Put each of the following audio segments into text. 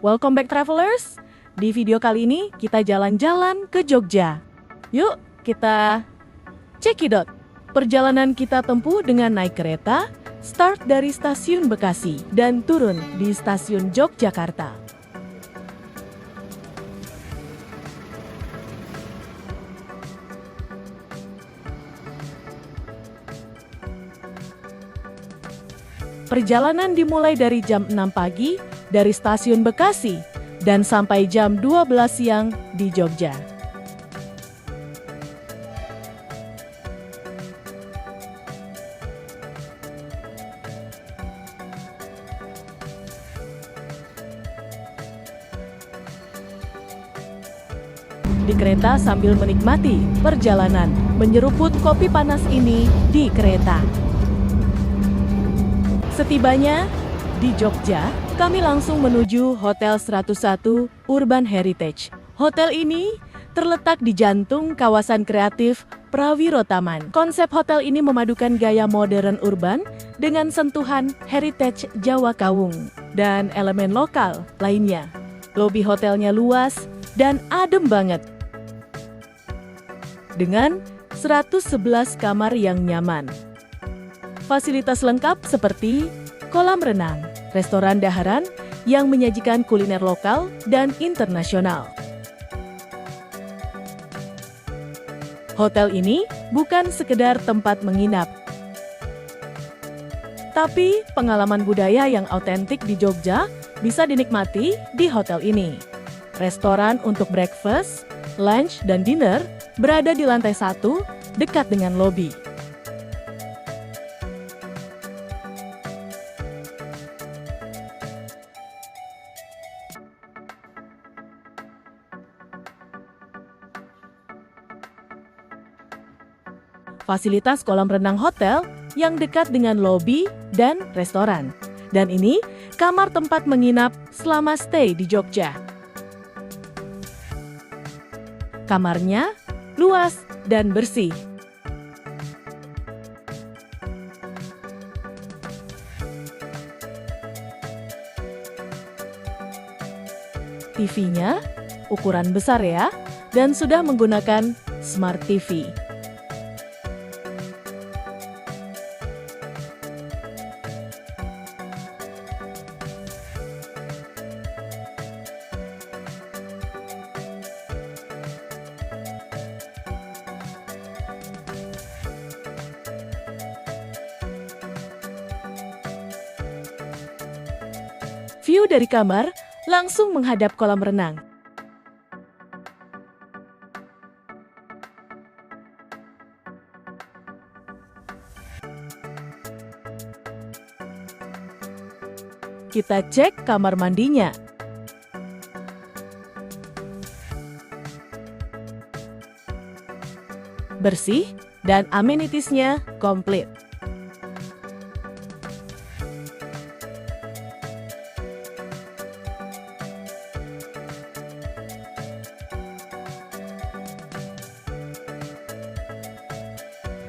Welcome back travelers. Di video kali ini kita jalan-jalan ke Jogja. Yuk kita cekidot. Perjalanan kita tempuh dengan naik kereta, start dari stasiun Bekasi dan turun di stasiun Yogyakarta. Perjalanan dimulai dari jam 6 pagi dari stasiun Bekasi dan sampai jam 12 siang di Jogja. Di kereta sambil menikmati perjalanan, menyeruput kopi panas ini di kereta. Setibanya di Jogja, kami langsung menuju Hotel 101 Urban Heritage. Hotel ini terletak di jantung kawasan kreatif Prawiro Taman. Konsep hotel ini memadukan gaya modern urban dengan sentuhan heritage Jawa Kawung dan elemen lokal lainnya. Lobi hotelnya luas dan adem banget. Dengan 111 kamar yang nyaman. Fasilitas lengkap seperti kolam renang, restoran daharan yang menyajikan kuliner lokal dan internasional. Hotel ini bukan sekedar tempat menginap, tapi pengalaman budaya yang autentik di Jogja bisa dinikmati di hotel ini. Restoran untuk breakfast, lunch, dan dinner berada di lantai 1 dekat dengan lobi. Fasilitas kolam renang hotel yang dekat dengan lobi dan restoran. Dan ini kamar tempat menginap selama stay di Jogja. Kamarnya luas dan bersih. TV-nya ukuran besar ya, dan sudah menggunakan Smart TV. View dari kamar langsung menghadap kolam renang. Kita cek kamar mandinya. Bersih dan amenitiesnya komplit.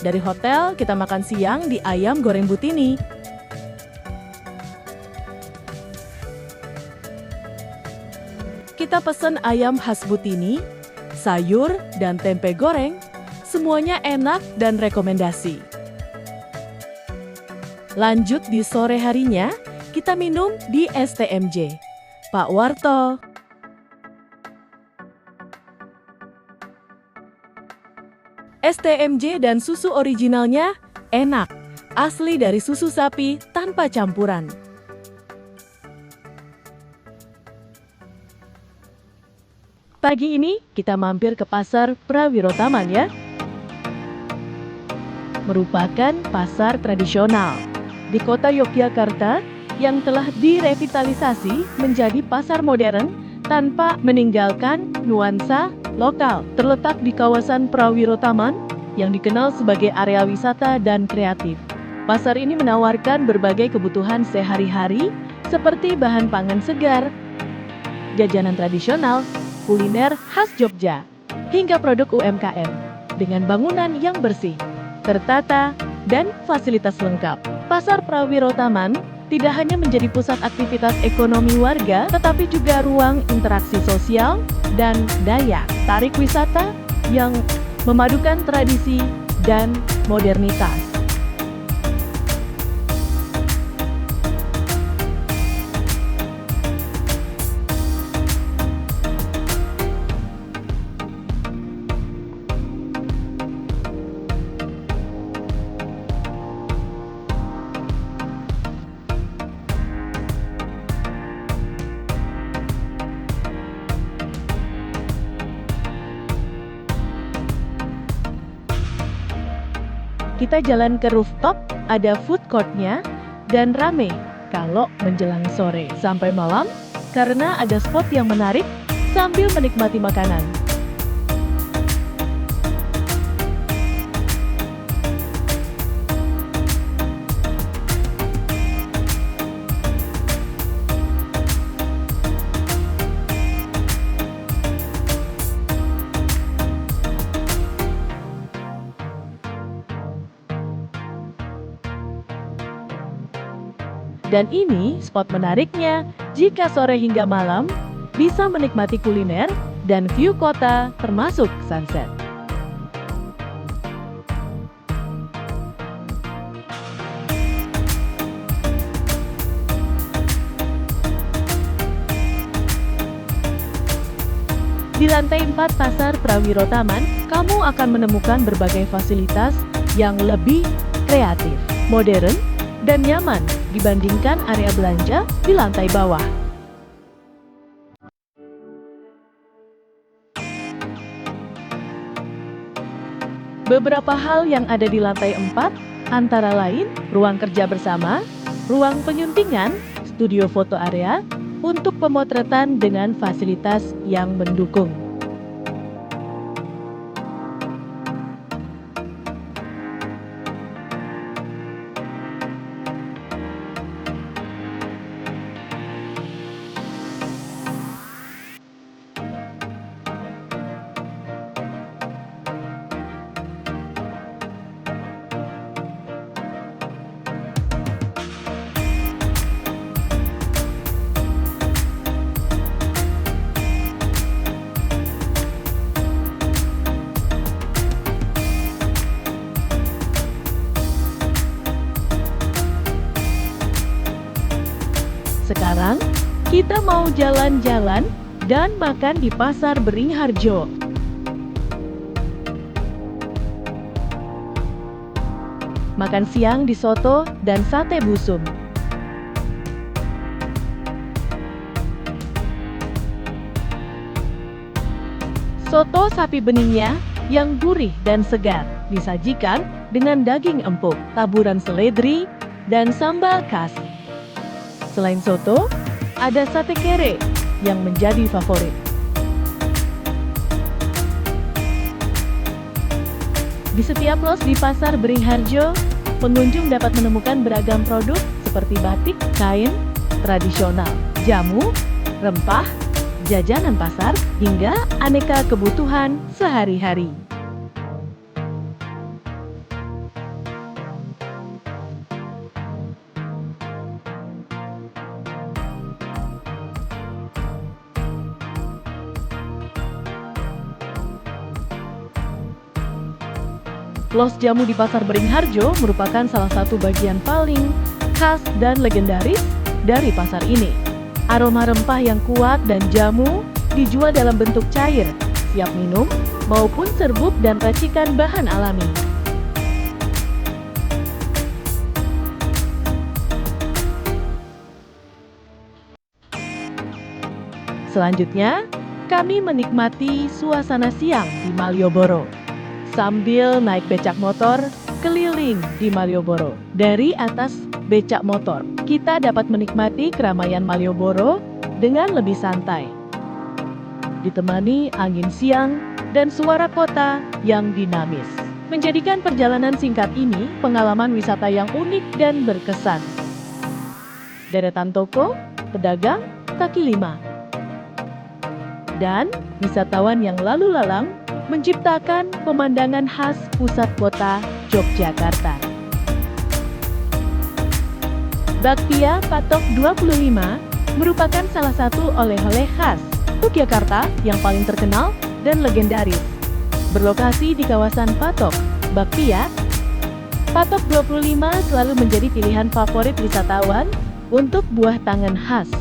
Dari hotel, kita makan siang di Ayam Goreng Butini. Kita pesen ayam khas Butini, sayur, dan tempe goreng. Semuanya enak dan rekomendasi. Lanjut di sore harinya, kita minum di STMJ. Pak Warto. STMJ dan susu originalnya enak, asli dari susu sapi tanpa campuran. Pagi ini kita mampir ke pasar Prawiro Taman ya. Merupakan pasar tradisional di kota Yogyakarta yang telah direvitalisasi menjadi pasar modern tanpa meninggalkan nuansa lokal. Terletak di kawasan Prawiro Taman yang dikenal sebagai area wisata dan kreatif. Pasar ini menawarkan berbagai kebutuhan sehari-hari seperti bahan pangan segar, jajanan tradisional, kuliner khas Jogja, hingga produk UMKM dengan bangunan yang bersih, tertata, dan fasilitas lengkap. Pasar Prawiro Taman tidak hanya menjadi pusat aktivitas ekonomi warga, tetapi juga ruang interaksi sosial dan daya tarik wisata yang memadukan tradisi dan modernitas. Kita jalan ke rooftop, ada food court-nya, dan rame kalau menjelang sore sampai malam karena ada spot yang menarik sambil menikmati makanan. Dan ini spot menariknya, jika sore hingga malam bisa menikmati kuliner dan view kota termasuk sunset. Di lantai 4 Pasar Prawiro Taman, kamu akan menemukan berbagai fasilitas yang lebih kreatif, modern, dan nyaman dibandingkan area belanja di lantai bawah. Beberapa hal yang ada di lantai 4 antara lain ruang kerja bersama, ruang penyuntingan, studio foto area untuk pemotretan dengan fasilitas yang mendukung. Sekarang, kita mau jalan-jalan dan makan di Pasar Beringharjo. Makan siang di soto dan sate busum. Soto sapi beningnya yang gurih dan segar disajikan dengan daging empuk, taburan seledri, dan sambal khas. Selain soto, ada sate kere yang menjadi favorit. Di setiap los di Pasar Beringharjo, pengunjung dapat menemukan beragam produk seperti batik, kain, tradisional, jamu, rempah, jajanan pasar, hingga aneka kebutuhan sehari-hari. Los jamu di Pasar Beringharjo merupakan salah satu bagian paling khas dan legendaris dari pasar ini. Aroma rempah yang kuat dan jamu dijual dalam bentuk cair, siap minum, maupun serbuk dan racikan bahan alami. Selanjutnya, kami menikmati suasana siang di Malioboro sambil naik becak motor keliling di Malioboro. Dari atas becak motor, kita dapat menikmati keramaian Malioboro dengan lebih santai, ditemani angin siang dan suara kota yang dinamis, menjadikan perjalanan singkat ini pengalaman wisata yang unik dan berkesan. Deretan toko, pedagang, kaki lima, dan wisatawan yang lalu lalang menciptakan pemandangan khas pusat kota Yogyakarta. Bakpia Patok 25 merupakan salah satu oleh-oleh khas Yogyakarta yang paling terkenal dan legendaris. Berlokasi di kawasan Patok, Bakpia, Patok 25 selalu menjadi pilihan favorit wisatawan untuk buah tangan khas.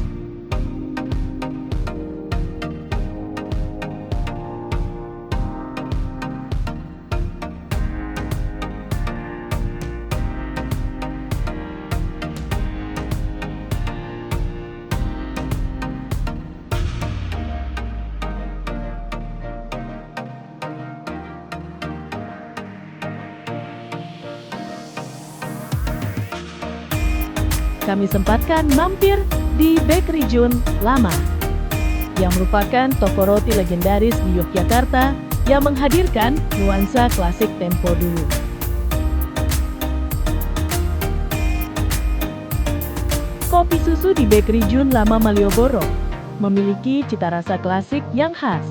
Kami sempatkan mampir di Bakery Jun Lama, yang merupakan toko roti legendaris di Yogyakarta yang menghadirkan nuansa klasik tempo dulu. Kopi susu di Bakery Jun Lama Malioboro memiliki cita rasa klasik yang khas.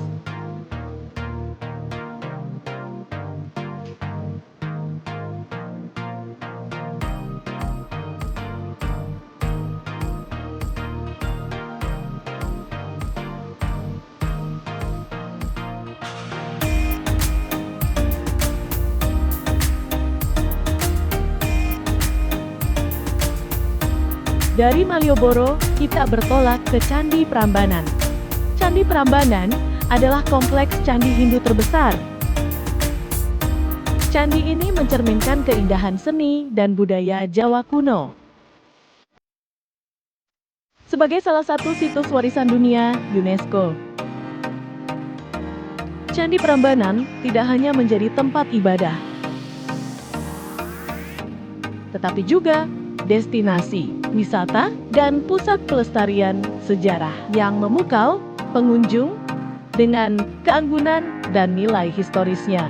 Dari Malioboro, kita bertolak ke Candi Prambanan. Candi Prambanan adalah kompleks candi Hindu terbesar. Candi ini mencerminkan keindahan seni dan budaya Jawa kuno. Sebagai salah satu situs warisan dunia UNESCO, Candi Prambanan tidak hanya menjadi tempat ibadah, tetapi juga destinasi wisata dan pusat pelestarian sejarah yang memukau pengunjung dengan keanggunan dan nilai historisnya.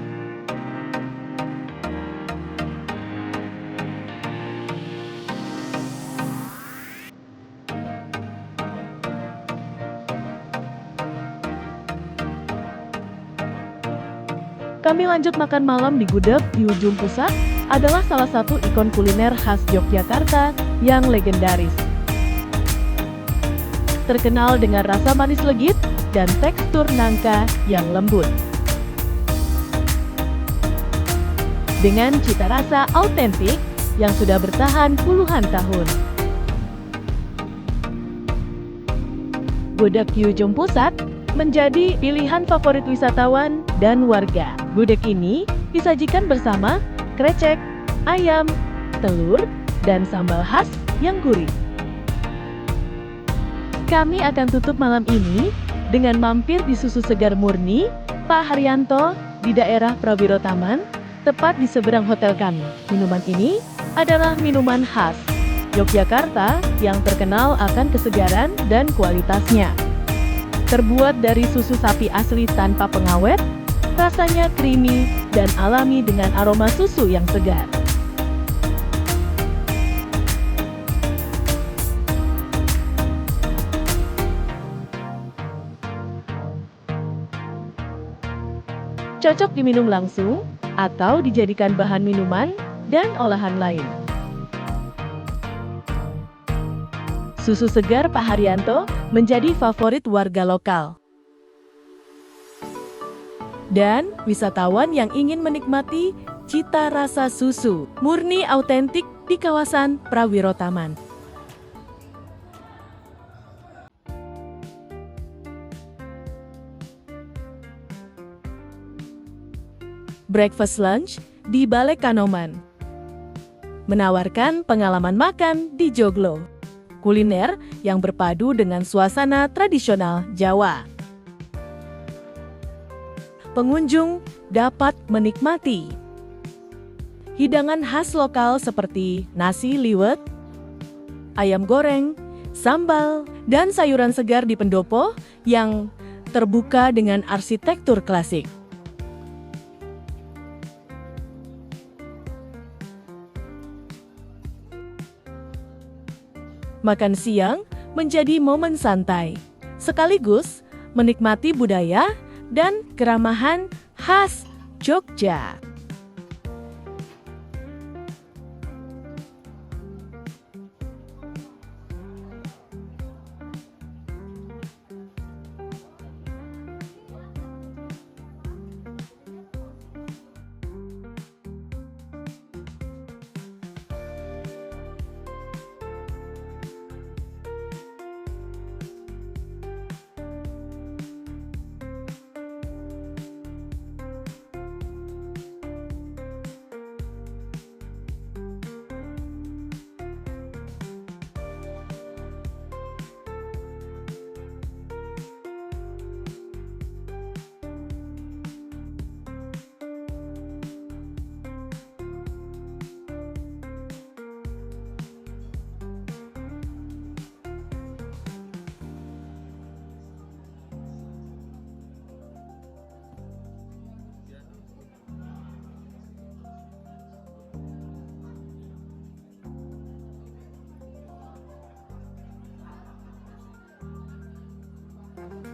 Kami lanjut makan malam di gudeg di ujung pusat, adalah salah satu ikon kuliner khas Yogyakarta yang legendaris. Terkenal dengan rasa manis legit dan tekstur nangka yang lembut. Dengan cita rasa autentik yang sudah bertahan puluhan tahun. Gudeg di ujung pusat menjadi pilihan favorit wisatawan dan warga. Gudeg ini disajikan bersama krecek, ayam, telur, dan sambal khas yang gurih. Kami akan tutup malam ini dengan mampir di Susu Segar Murni Pak Haryanto di daerah Prawiro Taman, tepat di seberang hotel kami. Minuman ini adalah minuman khas Yogyakarta yang terkenal akan kesegaran dan kualitasnya. Terbuat dari susu sapi asli tanpa pengawet, rasanya creamy dan alami dengan aroma susu yang segar. Cocok diminum langsung atau dijadikan bahan minuman dan olahan lain. Susu segar Pak Haryanto menjadi favorit warga lokal. Dan wisatawan yang ingin menikmati cita rasa susu murni autentik di kawasan Prawiro Taman. Breakfast lunch di Balai Kanoman menawarkan pengalaman makan di joglo, kuliner yang berpadu dengan suasana tradisional Jawa. Pengunjung dapat menikmati hidangan khas lokal seperti nasi liwet, ayam goreng, sambal, dan sayuran segar di pendopo yang terbuka dengan arsitektur klasik. Makan siang menjadi momen santai, sekaligus menikmati budaya dan keramahan khas Jogja.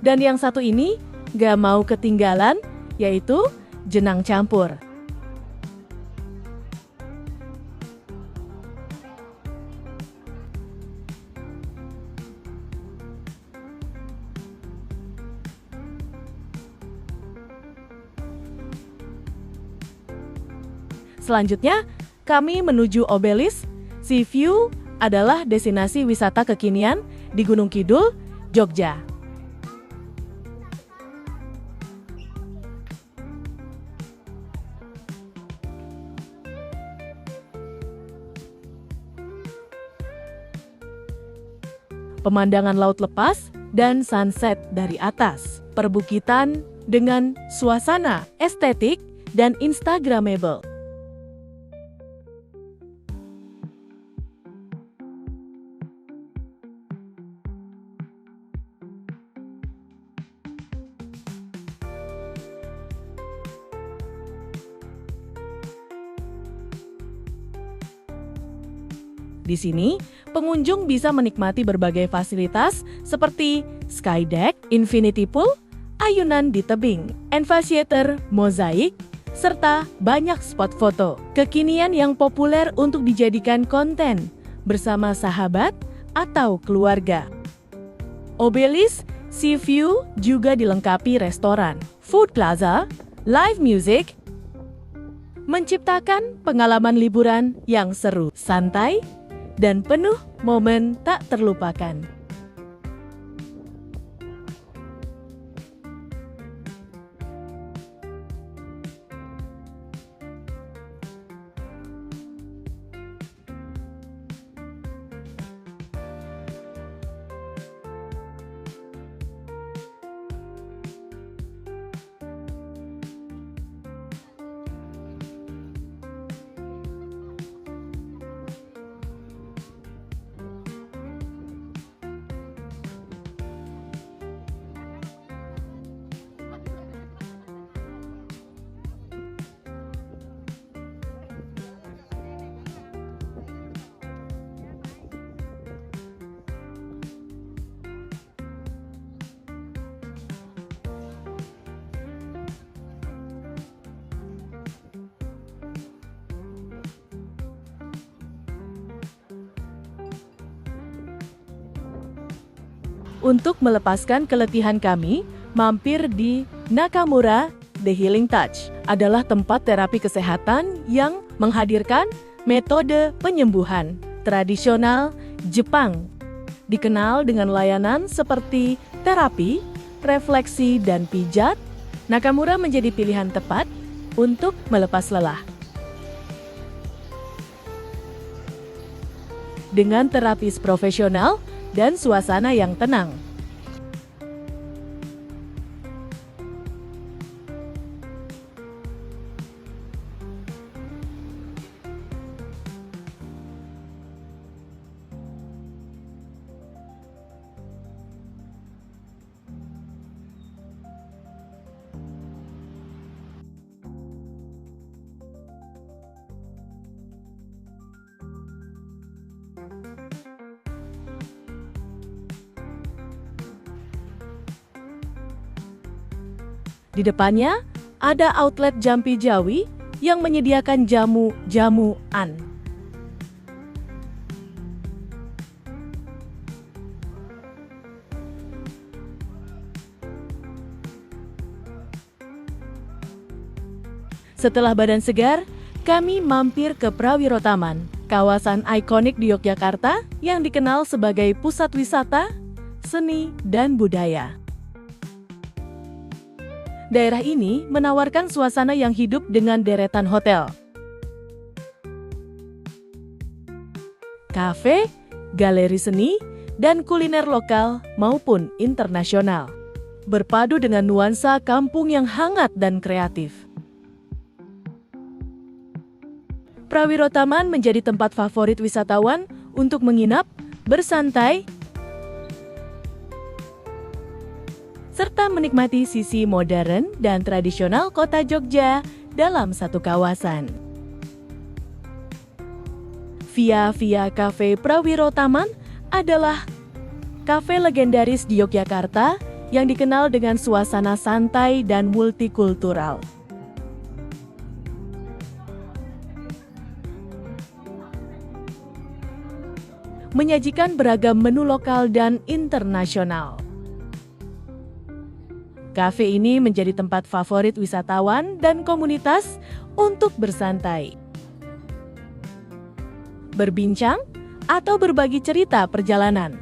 Dan yang satu ini gak mau ketinggalan, yaitu jenang campur. Selanjutnya, kami menuju Obelisk. Sea View adalah destinasi wisata kekinian di Gunung Kidul, Jogja. Pemandangan laut lepas dan sunset dari atas. Perbukitan dengan suasana estetik dan instagramable. Di sini, pengunjung bisa menikmati berbagai fasilitas seperti skydeck, infinity pool, ayunan di tebing, amphitheater, mozaik, serta banyak spot foto. Kekinian yang populer untuk dijadikan konten bersama sahabat atau keluarga. Obelisk Sea View juga dilengkapi restoran, food plaza, live music, menciptakan pengalaman liburan yang seru, santai, dan penuh momen tak terlupakan. Untuk melepaskan keletihan kami, mampir di Nakamura The Healing Touch adalah tempat terapi kesehatan yang menghadirkan metode penyembuhan tradisional Jepang. Dikenal dengan layanan seperti terapi, refleksi, dan pijat, Nakamura menjadi pilihan tepat untuk melepas lelah. Dengan terapis profesional dan suasana yang tenang. Di depannya, ada outlet Jampi Jawi yang menyediakan jamu-jamuan. Setelah badan segar, kami mampir ke Prawiro Taman, kawasan ikonik di Yogyakarta yang dikenal sebagai pusat wisata, seni, dan budaya. Daerah ini menawarkan suasana yang hidup dengan deretan hotel, kafe, galeri seni, dan kuliner lokal maupun internasional. Berpadu dengan nuansa kampung yang hangat dan kreatif. Prawiro Taman menjadi tempat favorit wisatawan untuk menginap, bersantai, serta menikmati sisi modern dan tradisional kota Jogja dalam satu kawasan. Via Cafe Prawiro Taman adalah kafe legendaris di Yogyakarta yang dikenal dengan suasana santai dan multikultural. Menyajikan beragam menu lokal dan internasional. Kafe ini menjadi tempat favorit wisatawan dan komunitas untuk bersantai, berbincang, atau berbagi cerita perjalanan.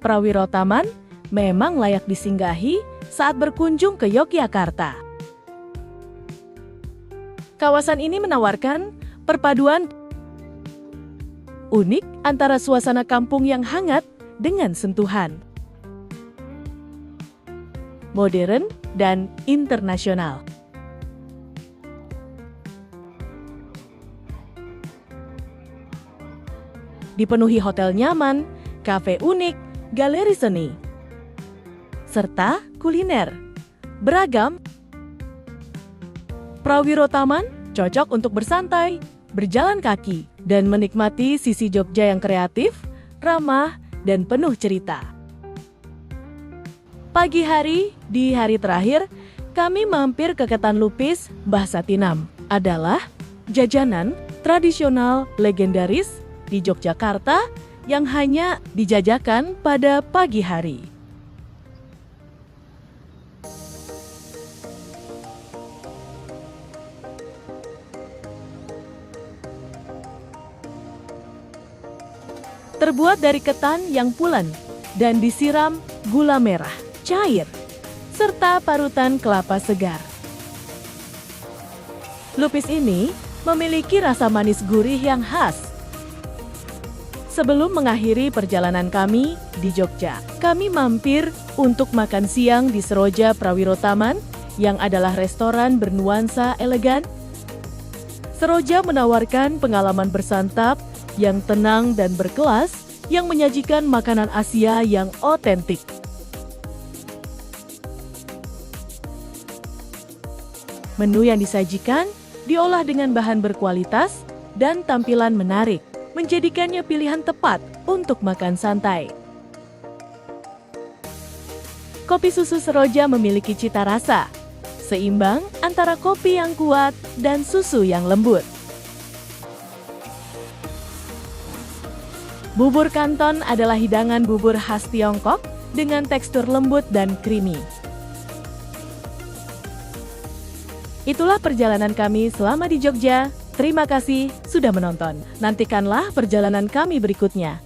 Prawiro Taman memang layak disinggahi saat berkunjung ke Yogyakarta. Kawasan ini menawarkan perpaduan unik antara suasana kampung yang hangat dengan sentuhan modern dan internasional. Dipenuhi hotel nyaman, kafe unik, galeri seni, serta kuliner beragam. Prawiro Taman cocok untuk bersantai, berjalan kaki, dan menikmati sisi Jogja yang kreatif, ramah, dan penuh cerita. Pagi hari, di hari terakhir, kami mampir ke Ketan Lupis Mbah Satinam. Adalah jajanan tradisional legendaris di Yogyakarta yang hanya dijajakan pada pagi hari. Terbuat dari ketan yang pulen dan disiram gula merah cair, serta parutan kelapa segar. Lupis ini memiliki rasa manis gurih yang khas. Sebelum mengakhiri perjalanan kami di Jogja, kami mampir untuk makan siang di Seroja Prawiro Taman yang adalah restoran bernuansa elegan. Seroja menawarkan pengalaman bersantap yang tenang dan berkelas yang menyajikan makanan Asia yang otentik. Menu yang disajikan diolah dengan bahan berkualitas dan tampilan menarik, menjadikannya pilihan tepat untuk makan santai. Kopi susu Seroja memiliki cita rasa seimbang antara kopi yang kuat dan susu yang lembut. Bubur kanton adalah hidangan bubur khas Tiongkok dengan tekstur lembut dan creamy. Itulah perjalanan kami selama di Jogja. Terima kasih sudah menonton. Nantikanlah perjalanan kami berikutnya.